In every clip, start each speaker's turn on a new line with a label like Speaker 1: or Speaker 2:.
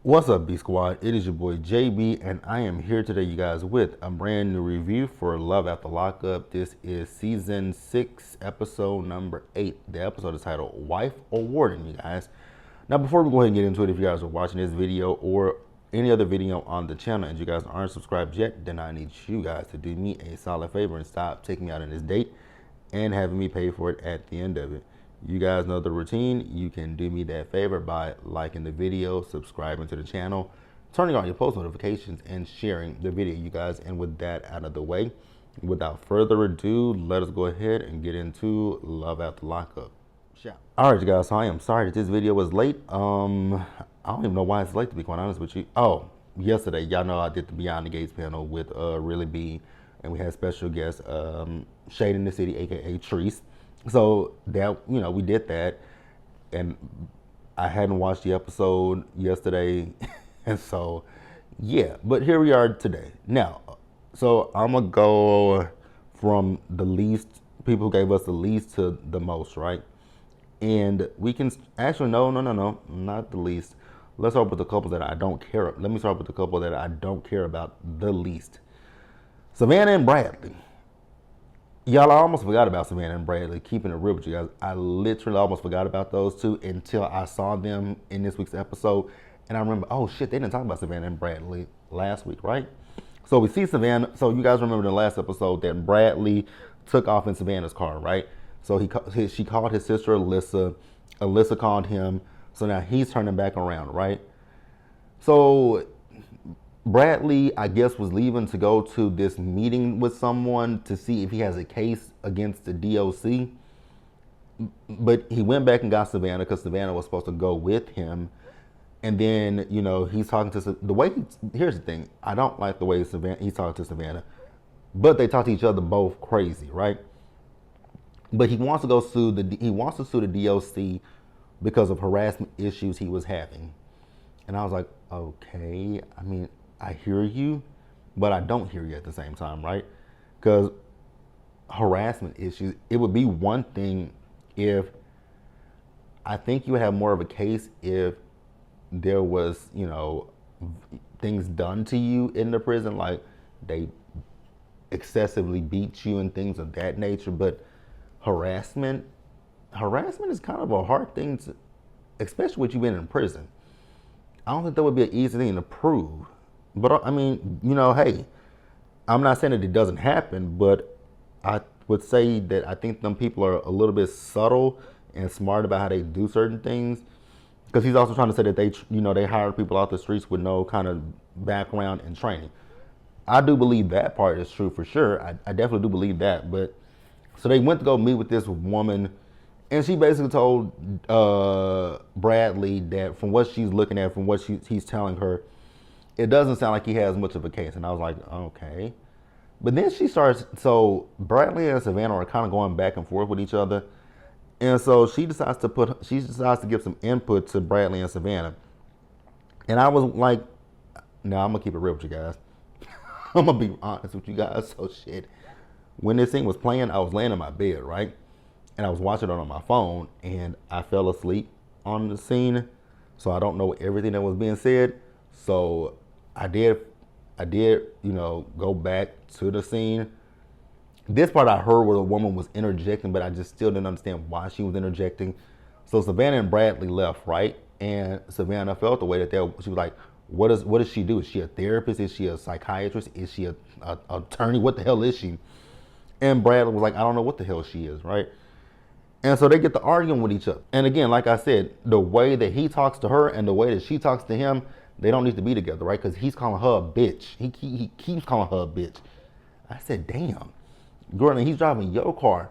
Speaker 1: What's up, B Squad? It is your boy JB, and I am here today, you guys, with a brand new review for Love After Lockup. This is season 6, episode number 8. The episode is titled Wife or Warden, you guys. Now, before we go ahead and get into it, if you guys are watching this video or any other video on the channel and you guys aren't subscribed yet, then I need you guys to do me a solid favor and stop taking me out on this date and having me pay for it at the end of it. You guys know the routine. You can do me that favor by liking the video, subscribing to the channel, turning on your post notifications, and sharing the video, you guys. And with that out of the way, without further ado, let us go ahead and get into Love After Lockup. All right, you guys, so I am sorry that this video was late. I don't even know why it's late, to be quite honest with you. Oh, yesterday, y'all know I did the Beyond the Gates panel with Really B, and we had special guest Shade in the City, aka Treese. So that, we did that, and I hadn't watched the episode yesterday, and so yeah, but here we are today. Now, so I'm gonna go from the least, people who gave us the least to the most, right? And we can actually, no, not the least. Let's start with the couple that I don't care. Let me start with the couple that I don't care about the least. Savannah and Bradley. Y'all, I almost forgot about Savannah and Bradley, keeping it real with you guys. I literally almost forgot about those two until I saw them in this week's episode. And I remember, oh shit, they didn't talk about Savannah and Bradley last week, right? So we see Savannah. So you guys remember the last episode that Bradley took off in Savannah's car, right? So she called his sister Alyssa. Alyssa called him. So now he's turning back around, right? So Bradley, I guess, was leaving to go to this meeting with someone to see if he has a case against the DOC. But he went back and got Savannah because Savannah was supposed to go with him. And then, he's talking to the way here's the thing. I don't like the way he's talking to Savannah, but they talk to each other both crazy, right? But he wants to go sue the DOC because of harassment issues he was having. And I was like, okay, I mean, I hear you, but I don't hear you at the same time, right? Because harassment issues, it would be one thing if, I think you would have more of a case if there was, things done to you in the prison, like they excessively beat you and things of that nature. But harassment is kind of a hard thing to, especially with you being in prison. I don't think that would be an easy thing to prove. But I mean, hey, I'm not saying that it doesn't happen, but I would say that I think them people are a little bit subtle and smart about how they do certain things. Because he's also trying to say that they hire people off the streets with no kind of background and training. I do believe that part is true for sure. I definitely do believe that. But so they went to go meet with this woman, and she basically told Bradley that from what she's looking at, from what he's telling her, it doesn't sound like he has much of a case. And I was like, okay. But then she starts, so Bradley and Savannah are kind of going back and forth with each other. And so she decides to give some input to Bradley and Savannah. And I was like, no, I'm going to keep it real with you guys. I'm going to be honest with you guys. So shit, when this thing was playing, I was laying in my bed, right? And I was watching it on my phone, and I fell asleep on the scene. So I don't know everything that was being said. So I did, go back to the scene. This part I heard where the woman was interjecting, but I just still didn't understand why she was interjecting. So Savannah and Bradley left, right? And Savannah felt the way that she was like, what does she do? Is she a therapist? Is she a psychiatrist? Is she a attorney? What the hell is she? And Bradley was like, I don't know what the hell she is, right? And so they get to arguing with each other. And again, like I said, the way that he talks to her and the way that she talks to him, they don't need to be together, right? Because he's calling her a bitch. He keeps calling her a bitch. I said, damn. Gordon, he's driving your car.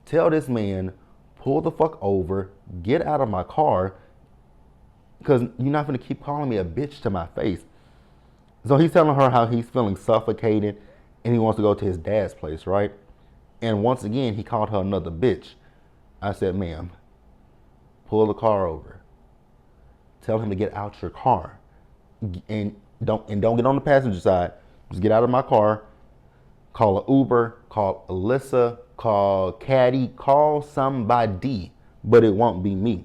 Speaker 1: Tell this man, pull the fuck over, get out of my car, because you're not going to keep calling me a bitch to my face. So he's telling her how he's feeling suffocated and he wants to go to his dad's place, right? And once again, he called her another bitch. I said, ma'am, pull the car over. Tell him to get out your car. And don't get on the passenger side. Just get out of my car. Call an Uber. Call Alyssa. Call Caddy. Call somebody. But it won't be me.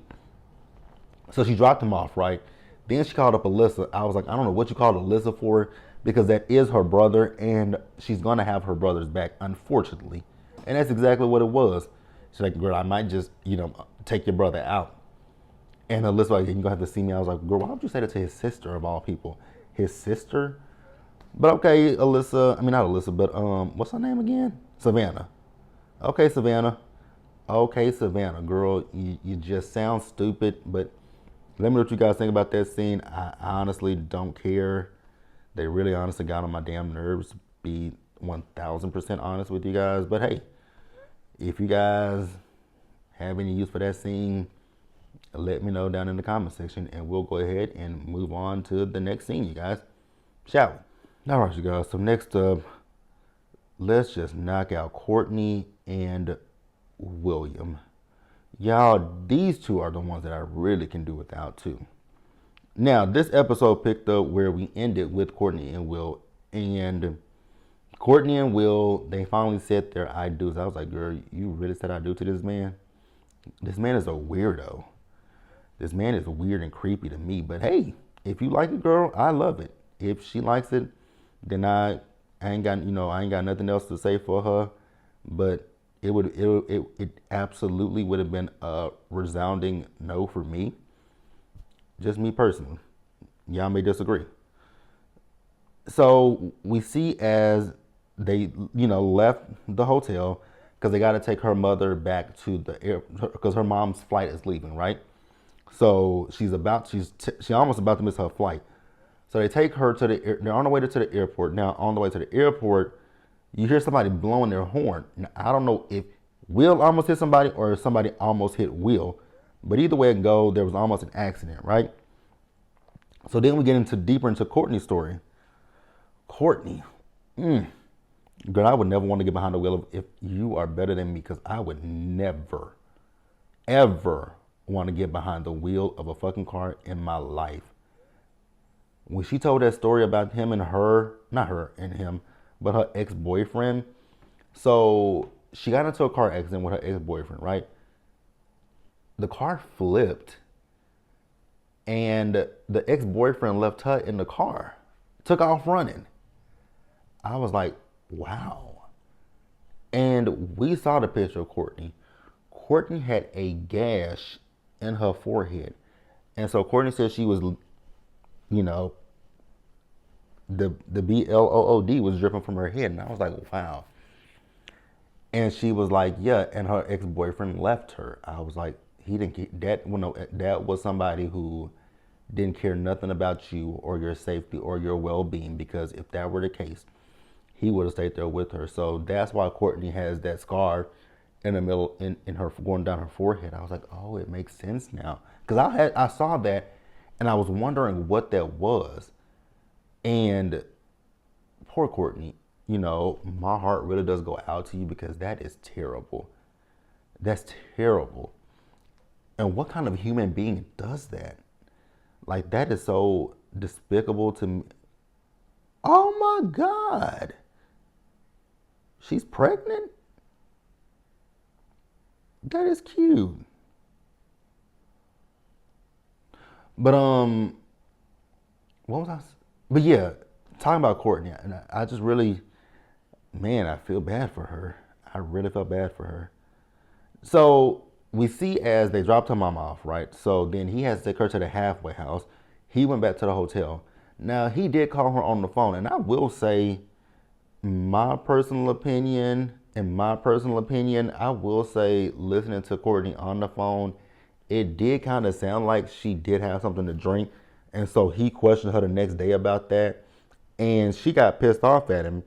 Speaker 1: So she dropped him off, right? Then she called up Alyssa. I was like, I don't know what you called Alyssa for, because that is her brother, and she's gonna have her brother's back, unfortunately. And that's exactly what it was. She's like, girl, I might just, take your brother out. And Alyssa was like, you're gonna have to see me. I was like, girl, why don't you say that to his sister of all people? His sister? But okay, Alyssa, I mean not Alyssa, but what's her name again? Savannah. Okay, Savannah. Okay, Savannah, girl, you just sound stupid, but let me know what you guys think about that scene. I honestly don't care. They really honestly got on my damn nerves, to be 1000% honest with you guys. But hey, if you guys have any use for that scene, let me know down in the comment section, and we'll go ahead and move on to the next scene, you guys. Shall we? All right, you guys. So next up, let's just knock out Courtney and William. Y'all, these two are the ones that I really can do without too. Now, this episode picked up where we ended with Courtney and Will. And Courtney and Will, they finally said their I do's. I was like, girl, you really said I do to this man? This man is a weirdo. This man is weird and creepy to me. But hey, if you like it, girl, I love it. If she likes it, then I ain't got nothing else to say for her. But it absolutely would have been a resounding no for me. Just me personally. Y'all may disagree. So we see as they, left the hotel, because they got to take her mother back to the air, because her mom's flight is leaving, right? So she's almost about to miss her flight. So they take her to they're on the way to the airport. Now, on the way to the airport, you hear somebody blowing their horn. Now, I don't know if Will almost hit somebody or if somebody almost hit Will. But either way it goes, there was almost an accident, right? So then we get deeper into Courtney's story. Courtney. Girl, I would never want to get behind the wheel if you are better than me, because I would never, ever want to get behind the wheel of a fucking car in my life. When she told that story about him and her, not her and him, but her ex-boyfriend. So she got into a car accident with her ex-boyfriend, right? The car flipped, and the ex-boyfriend left her in the car, took off running. I was like, wow. And we saw the picture of Courtney. Courtney had a gash in her forehead. And so Courtney said she was, the BLOOD was dripping from her head. And I was like, wow. And she was like, yeah, and her ex-boyfriend left her. I was like, he didn't get that. No, that was somebody who didn't care nothing about you or your safety or your well-being, because if that were the case, he would have stayed there with her. So that's why Courtney has that scar in the middle, in her, going down her forehead. I was like, oh, it makes sense now. Because I saw that, and I was wondering what that was. And poor Courtney, my heart really does go out to you, because that is terrible. That's terrible. And what kind of human being does that? Like, that is so despicable to me. Oh my God. She's pregnant? That is cute. But what was I? But yeah, talking about Courtney, and I just really, man, I feel bad for her. I really felt bad for her. So we see as they dropped her mom off, right? So then he has to take her to the halfway house. He went back to the hotel. Now, he did call her on the phone, and I will say, my personal opinion, I will say, listening to Courtney on the phone, it did kind of sound like she did have something to drink. And so he questioned her the next day about that. And she got pissed off at him.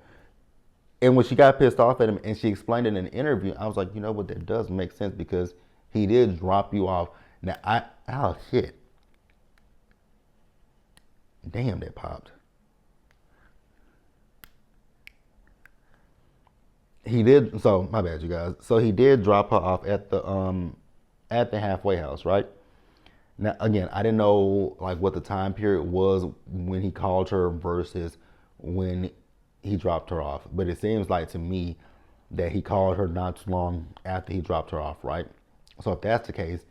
Speaker 1: And when she got pissed off at him and she explained it in an interview, I was like, you know what, that does make sense, because he did drop you off. Now, oh shit. Damn, that popped. He did, so my bad, you guys. So he did drop her off at the halfway house, right? Now, again, I didn't know like what the time period was when he called her versus when he dropped her off. But it seems like to me that he called her not too long after he dropped her off, right? So if that's the case,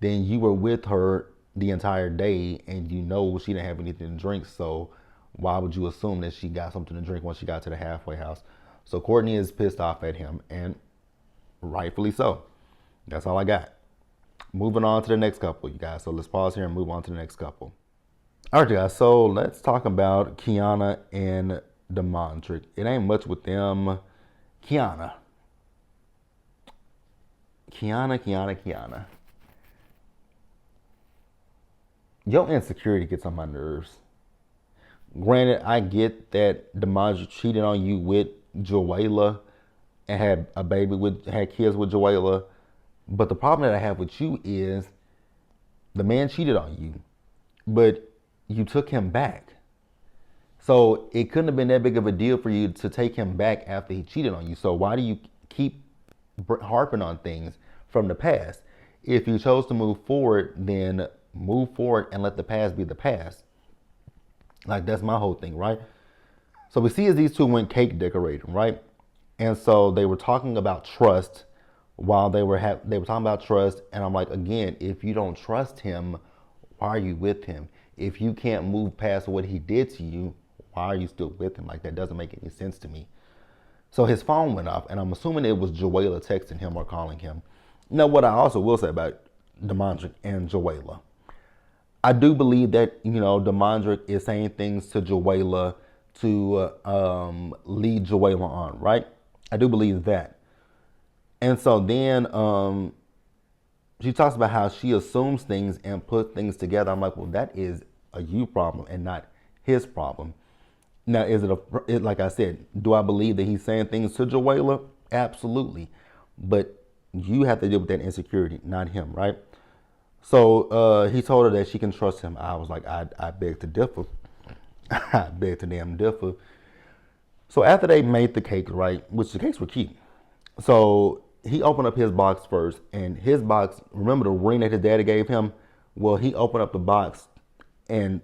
Speaker 1: then you were with her the entire day, and you know she didn't have anything to drink. So why would you assume that she got something to drink once she got to the halfway house? So Courtney is pissed off at him, and rightfully so. That's all I got. Moving on to the next couple, you guys. So let's pause here and move on to the next couple. All right, guys. So let's talk about Kiana and Deandri. It ain't much with them. Kiana. Your insecurity gets on my nerves. Granted, I get that Deandri cheated on you with Joella and had kids with Joella. But the problem that I have with you is the man cheated on you, but you took him back. So it couldn't have been that big of a deal for you to take him back after he cheated on you. So why do you keep harping on things from the past? If you chose to move forward, then move forward and let the past be the past. Like, that's my whole thing, right? So we see as these two went cake decorating, right? And so they were talking about trust while they were talking about trust. And I'm like, again, if you don't trust him, why are you with him? If you can't move past what he did to you, why are you still with him? Like, that doesn't make any sense to me. So his phone went off, and I'm assuming it was Joella texting him or calling him. Now, what I also will say about Deandri and Joella, I do believe that, Deandri is saying things to Joella to lead Joella on, right? I do believe that. And so then she talks about how she assumes things and puts things together. I'm like, well, that is a you problem and not his problem. Now, is it like I said, do I believe that he's saying things to Joella? Absolutely. But you have to deal with that insecurity, not him, right? So he told her that she can trust him. I was like, I beg to differ. I beg to damn differ. So after they made the cake, right, which the cakes were cute. So he opened up his box first, and his box, remember the ring that his daddy gave him? Well, he opened up the box and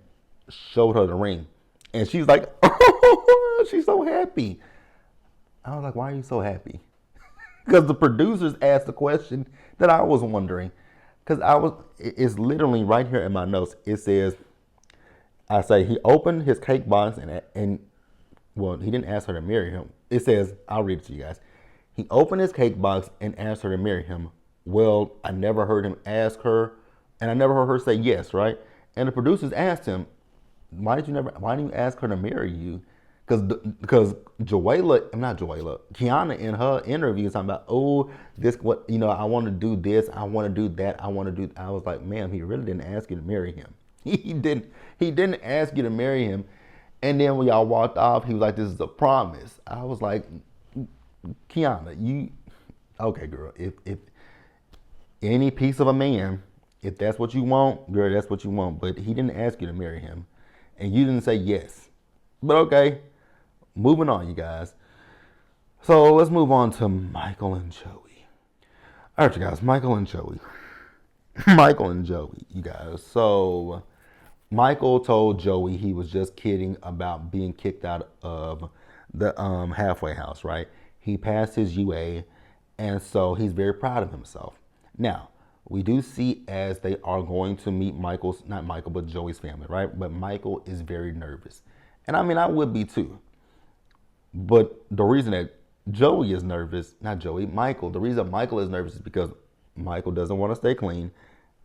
Speaker 1: showed her the ring. And she's like, oh, she's so happy. I was like, why are you so happy? Because the producers asked the question that I was wondering. Because it's literally right here in my notes. It says, I say, he opened his cake box and well, he didn't ask her to marry him. It says, I'll read it to you guys. He opened his cake box and asked her to marry him. Well, I never heard him ask her, and I never heard her say yes, right? And the producers asked him, why didn't you ask her to marry you? Because Kiana in her interview is talking about, oh, this, what, I want to do this, I want to do that, I was like, ma'am, he really didn't ask you to marry him. He didn't ask you to marry him. And then when y'all walked off, he was like, this is a promise. I was like, Kiana, okay, girl, if any piece of a man, if that's what you want, girl, that's what you want. But he didn't ask you to marry him. And you didn't say yes. But okay, moving on, you guys. So let's move on to Michael and Joey. All right, you guys, Michael and Joey, you guys. So Michael told Joey he was just kidding about being kicked out of the halfway house, right? He passed his UA, and so he's very proud of himself. Now, we do see as they are going to meet but Joey's family, right? But Michael is very nervous. And I mean, I would be too. But the reason that Joey is nervous, Michael, the reason Michael is nervous is because Michael doesn't want to stay clean.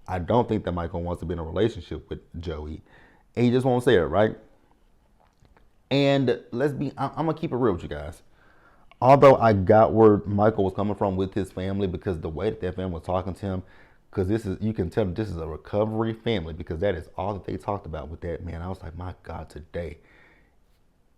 Speaker 1: I don't think that Michael wants to be in a relationship with Joey. And he just won't say it, right? And I'm going to keep it real with you guys. Although I got where Michael was coming from with his family, because the way that family was talking to him, because you can tell this is a recovery family, because that is all that they talked about with that man. I was like, my God, today,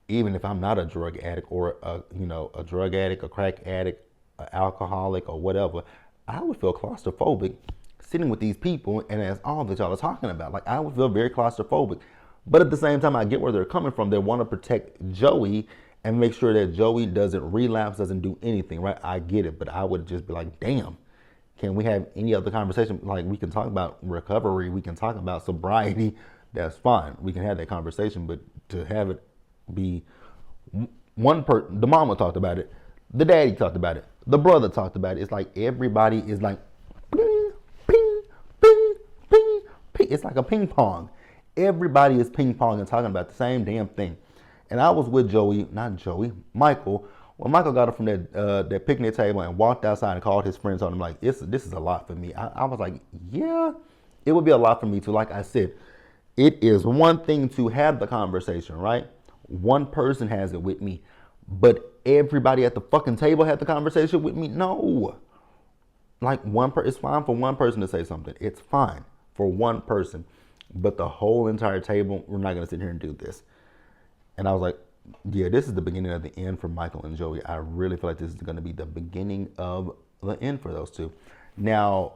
Speaker 1: even if I'm not a drug addict or a drug addict, a crack addict, an alcoholic or whatever, I would feel claustrophobic sitting with these people, and as all that y'all are talking about, like, I would feel very claustrophobic. But at the same time, I get where they're coming from. They want to protect Joey and make sure that Joey doesn't relapse, doesn't do anything, right? I get it, but I would just be like, damn, can we have any other conversation? Like, we can talk about recovery, we can talk about sobriety, that's fine. We can have that conversation, but to have it be one person, the mama talked about it, the daddy talked about it, the brother talked about it. It's like everybody is like, ping, ping, ping, ping, ping. it's like a ping pong. Everybody is ping pong and talking about the same damn thing. And I was with Michael. When Michael got up from that picnic table and walked outside and called his friends on him, like, this is a lot for me. I was like, yeah, it would be a lot for me too. Like I said, it is one thing to have the conversation, right? One person has it with me, but everybody at the fucking table had the conversation with me? No. Like it's fine for one person to say something. It's fine for one person, but the whole entire table, we're not gonna sit here and do this. And I was like, yeah, this is the beginning of the end for Michael and Joey. I really feel like this is going to be the beginning of the end for those two. Now,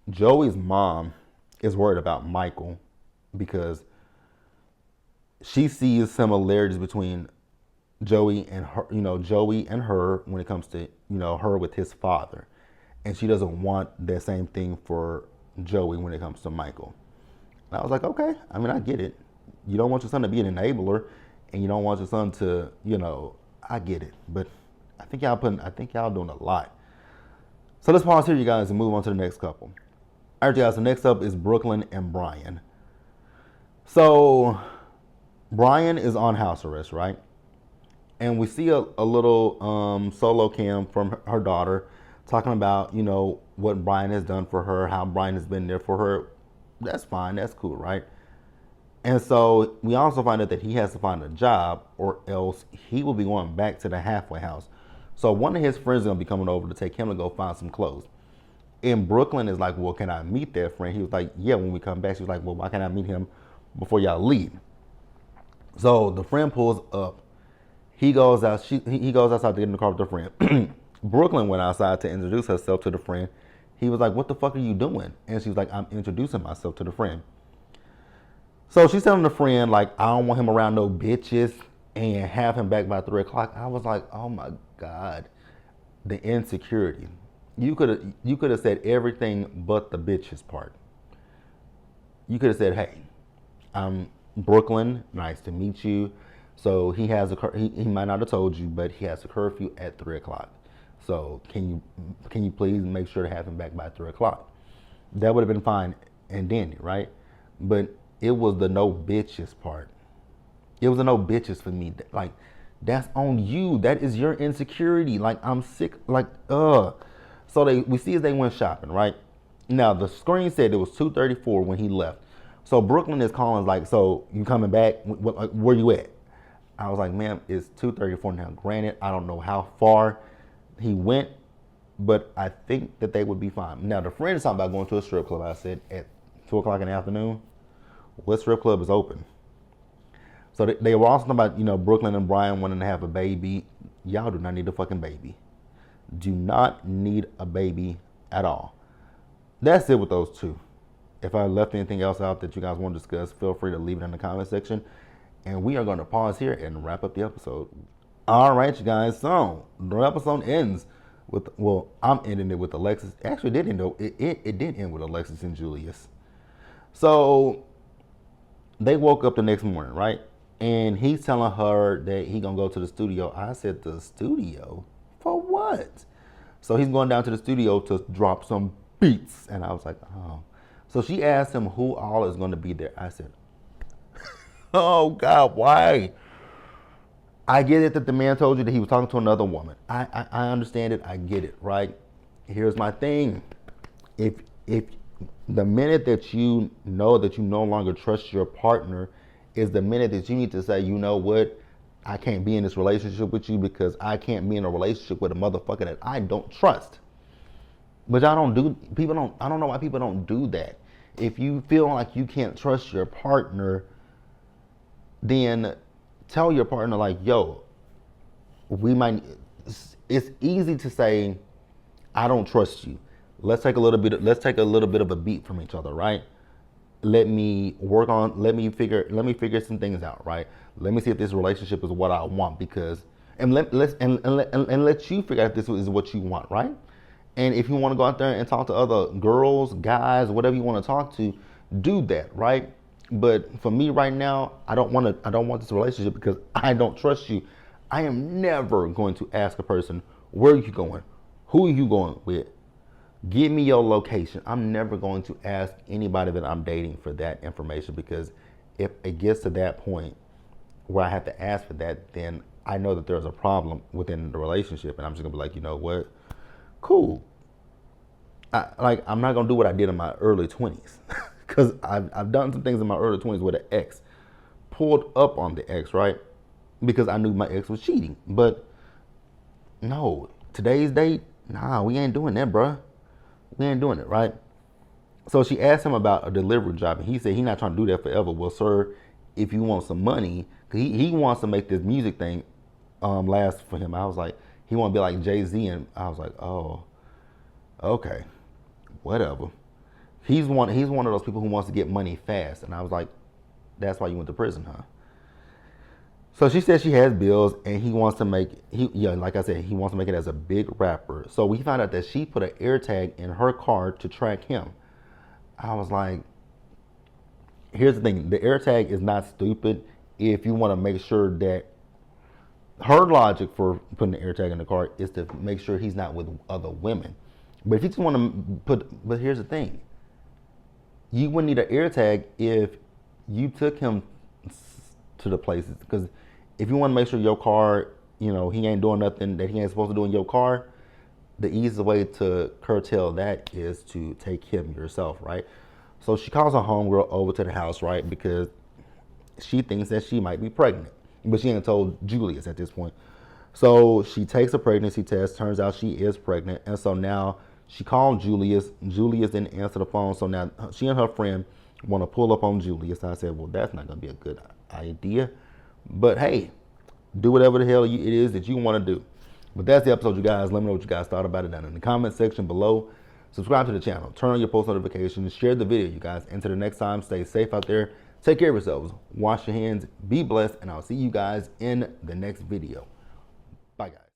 Speaker 1: Joey's mom is worried about Michael because she sees similarities between Joey and her when it comes to, her with his father. And she doesn't want that same thing for Joey when it comes to Michael. And I was like, okay, I mean, I get it. You don't want your son to be an enabler, and you don't want your son to, I get it. But I think y'all doing a lot. So let's pause here, you guys, and move on to the next couple. All right, you guys, so next up is Brooklyn and Brian. So Brian is on house arrest, right? And we see a little solo cam from her daughter talking about, what Brian has done for her, how Brian has been there for her. That's fine, that's cool, right? And so we also find out that he has to find a job or else he will be going back to the halfway house. So one of his friends is going to be coming over to take him to go find some clothes. And Brooklyn is like, well, can I meet that friend? He was like, yeah, when we come back. She was like, well, why can't I meet him before y'all leave? So the friend pulls up. He goes out. He goes outside to get in the car with the friend. Brooklyn went outside to introduce herself to the friend. He was like, what the fuck are you doing? And she was like, I'm introducing myself to the friend. So she's telling the friend, like, I don't want him around no bitches and have him back by 3 o'clock. I was like, oh my God, the insecurity. You could have said everything but the bitches part. You could have said, hey, I'm Brooklyn, nice to meet you. So he has he might not have told you, but he has a curfew at 3 o'clock. So can you please make sure to have him back by 3 o'clock? That would have been fine and dandy, right? But it was the no bitches part. It was the no bitches for me. Like, that's on you. That is your insecurity. Like, I'm sick. Like, So we see as they went shopping, right? Now, the screen said it was 2:34 when he left. So Brooklyn is calling, like, so you coming back? Where you at? I was like, ma'am, it's 2:34 now. Granted, I don't know how far he went, but I think that they would be fine. Now, the friend is talking about going to a strip club, I said, at 2 o'clock in the afternoon. What strip club is open? So they were also talking about, Brooklyn and Brian wanting to have a baby. Y'all do not need a fucking baby. Do not need a baby at all. That's it with those two. If I left anything else out that you guys want to discuss, feel free to leave it in the comment section. And we are going to pause here and wrap up the episode. All right, you guys. So the episode ends with, I'm ending it with Alexis. Actually, it did end with Alexis and Julius. So they woke up the next morning, right? And he's telling her that he gonna go to the studio. I said, the studio? For what? So he's going down to the studio to drop some beats. And I was like, oh. So she asked him who all is gonna be there. I said, oh God, why? I get it that the man told you that he was talking to another woman. I understand it, I get it, right? Here's my thing. If the minute that you know that you no longer trust your partner is the minute that you need to say, you know what, I can't be in this relationship with you because I can't be in a relationship with a motherfucker that I don't trust. But I don't know why people don't do that. If you feel like you can't trust your partner, then tell your partner, like, yo, it's easy to say, I don't trust you. Let's take a little bit of a beat from each other, right? Let me figure some things out, right? Let me see if this relationship is what I want, and let you figure out if this is what you want, right? And if you want to go out there and talk to other girls, guys, whatever you want to talk to, do that, right? But for me right now, I don't want this relationship because I don't trust you. I am never going to ask a person, where are you going? Who are you going with? Give me your location. I'm never going to ask anybody that I'm dating for that information, because if it gets to that point where I have to ask for that, then I know that there's a problem within the relationship, and I'm just gonna be like, you know what, cool. I'm not gonna do what I did in my early 20s, because I've done some things in my early 20s with an ex, pulled up on the ex, right? Because I knew my ex was cheating. But no, today's date, nah, we ain't doing that, bruh. We ain't doing it, right? So she asked him about a delivery job, and he said he's not trying to do that forever. Well, sir, if you want some money, 'cause he wants to make this music thing last for him. I was like, he want to be like Jay-Z, and I was like, oh, okay, whatever. He's one of those people who wants to get money fast, and I was like, that's why you went to prison, huh? So she said she has bills, and he wants to make like I said, he wants to make it as a big rapper. So we found out that she put an air tag in her car to track him. I was like, here's the thing, the air tag is not stupid if you want to make sure that her logic for putting the air tag in the car is to make sure he's not with other women. But if you just want to but here's the thing, you wouldn't need an air tag if you took him to the places. Because if you want to make sure your car, he ain't doing nothing that he ain't supposed to do in your car, the easiest way to curtail that is to take him yourself, right? So she calls her homegirl over to the house, right? Because she thinks that she might be pregnant, but she ain't told Julius at this point. So she takes a pregnancy test. Turns out she is pregnant, and so now she called Julius. Julius didn't answer the phone, so now she and her friend want to pull up on Julius. I said, well, that's not going to be a good idea, but hey, do whatever the hell it is that you want to do. But that's the episode, you guys. Let me know what you guys thought about it down in the comment section below. Subscribe to the channel. Turn on your post notifications. Share the video, you guys. Until the next time, stay safe out there. Take care of yourselves. Wash your hands. Be blessed. And I'll see you guys in the next video. Bye, guys.